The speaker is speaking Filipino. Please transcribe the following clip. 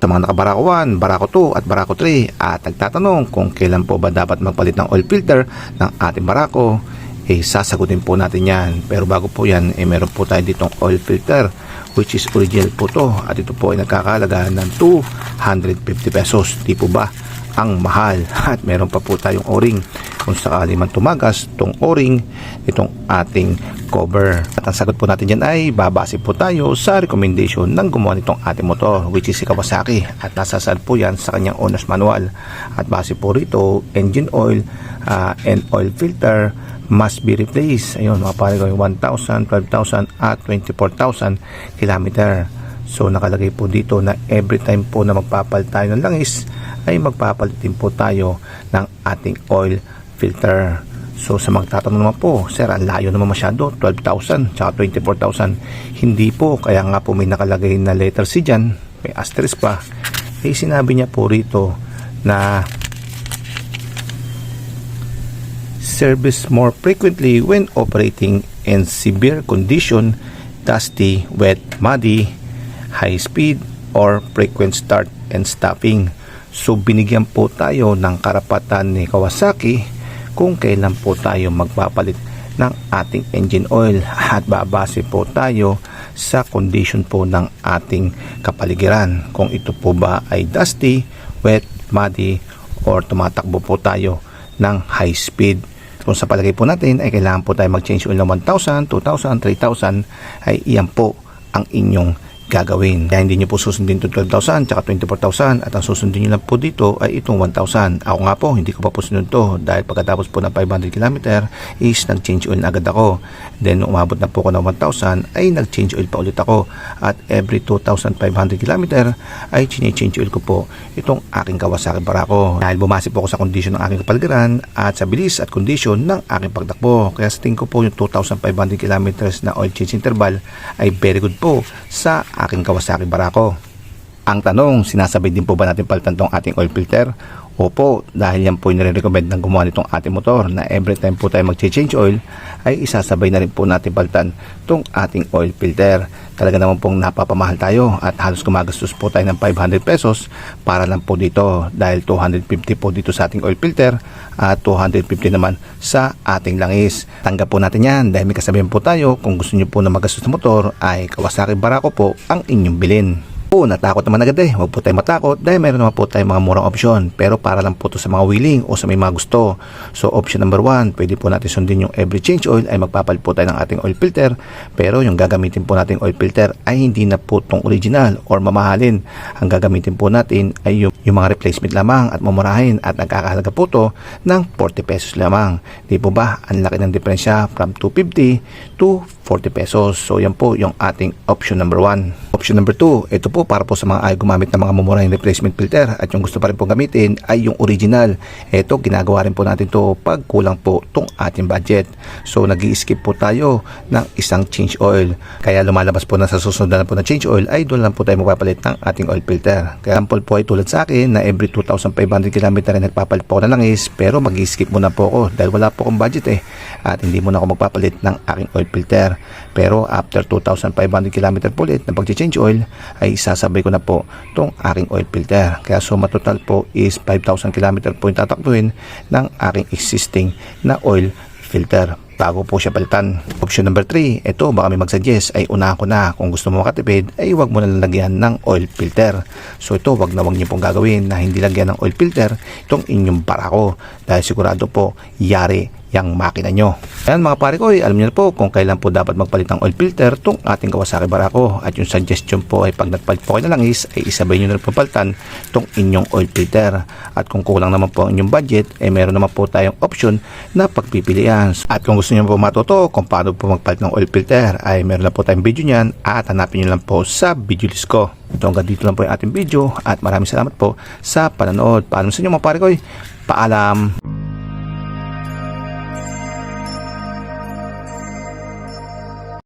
Sa mga nakabarako 1, barako 2 at barako 3 at nagtatanong kung kailan po ba dapat magpalit ng oil filter ng ating barako, sasagutin po natin yan. Pero bago po yan, meron po tayo ditong oil filter which is original po to at ito po ay nagkakahalaga ng 250 pesos. Di po ba ang mahal? At meron pa po tayong o-ring kung sakali man tumagas itong o-ring, itong ating cover. At ang sagot po natin dyan ay babase po tayo sa recommendation ng gumawa nitong ating motor which is si Kawasaki at nasasad po yan sa kanyang owner's manual. At base po rito, engine oil and oil filter must be replaced. Ayun mga pare ko, 1,000, 12,000 at 24,000 kilometer. So nakalagay po dito na every time po na magpapalit tayo ng langis ay magpapalit din po tayo ng ating oil filter. So sa magtatanong naman po, sir, ang layo naman masyado, 12,000 tsaka 24,000. Hindi po, kaya nga po may nakalagay na letter C dyan, may asterisk pa. Sinabi niya po rito na service more frequently when operating in severe condition, dusty, wet, muddy, high speed, or frequent start and stopping. So binigyan po tayo ng karapatan ni Kawasaki kung kailan po tayo magpapalit ng ating engine oil at babase po tayo sa condition po ng ating kapaligiran. Kung ito po ba ay dusty, wet, muddy, or tumatakbo po tayo ng high speed. Kung sa palagay po natin ay kailangan po tayo mag-change oil ng 1,000, 2,000, 3,000 ay iyan po ang inyong gagawin. Kaya hindi nyo po susundin itong 12,000 tsaka 24,000 at ang susundin nyo lang po dito ay itong 1,000. Ako nga po, hindi ko pa po sunod to dahil pagkatapos po ng 500 km is nag-change oil na agad ako. Then nung umabot na po ko ng 1,000 ay nag-change oil pa ulit ako at every 2,500 km ay change oil ko po itong aking Kawasaki barako dahil bumase po ako sa kondisyon ng aking kapaligiran at sa bilis at kondisyon ng aking pagtakbo. Kaya sa tingin ko po yung 2,500 km na oil change interval ay very good po sa aking Kawasaki barako. Ang tanong, sinasabay din po ba natin palitan tong ating oil filter? Opo, dahil yan po yung nire-recommend ng gumawa nitong ating motor na every time po tayo mag-change oil ay isasabay na rin po natin palitan tong ating oil filter. Talaga naman pong napapamahal tayo at halos gumagastos po tayo ng 500 pesos para lang po dito dahil 250 po dito sa ating oil filter at 250 naman sa ating langis. Tanggap po natin yan dahil may kasabihan po tayo kung gusto nyo po na magastos na motor ay Kawasaki barako po ang inyong bilhin. Natakot naman agad huwag po tayo matakot dahil meron naman po tayong mga murang opsyon pero para lang po to sa mga willing o sa may mga gusto. So option number 1, pwede po natin sundin yung every change oil ay magpapalit po tayo ng ating oil filter pero yung gagamitin po nating oil filter ay hindi na po tong original or mamahalin. Ang gagamitin po natin ay yung mga replacement lamang at mamurahin at nagkakahalaga po to ng 40 pesos lamang. Di po ba? Ang laki ng diferensya from 250 to 40 pesos. So yan po yung ating option number 1. Option number 2, ito po para po sa mga ay gumamit ng mga mumurahing replacement filter at yung gusto pa rin po gamitin ay yung original. Ito ginagawa rin po natin to pag kulang po tong ating budget. So nag-i-skip po tayo ng isang change oil. Kaya lumalabas po na sa susunod na po na change oil ay doon lang po tayo magpapalit ng ating oil filter. Kaya sample po ay tulad sa akin na every 2,500 km ay nagpapalit po ako ng langis pero mag-i-skip muna po ako dahil wala po akong budget at hindi muna ako magpapalit ng aking oil filter. Pero after 2,500 km po ulit na pag-change oil ay isasabay ko na po itong aking oil filter. Kaya suma total po is 5,000 km po yung tatakbuhin ng aking existing na oil filter bago po siya palitan. Option number 3, ito baka may mag-suggest ay unahan ko na kung gusto mo makatipid ay huwag mo na lagyan ng oil filter. So ito wag niyo pong gagawin na hindi lagyan ng oil filter itong inyong barako dahil sigurado po yari yung makina nyo. Ayan mga pare ko, alam niyo na po kung kailan po dapat magpalit ng oil filter itong ating Kawasaki barako at yung suggestion po ay pag nagpalit po kayo ng langis ay isabay nyo na rin palitan itong inyong oil filter at kung kulang naman po ang inyong budget ay meron naman po tayong option na pagpipilian. At kung gusto nyo po matuto kung paano po magpalit ng oil filter ay meron na po tayong video nyan at hanapin nyo lang po sa video list ko. Ito hanggang dito lang po yung ating video at maraming salamat po sa panonood. Paalam sa inyo mga pare ko, paalam.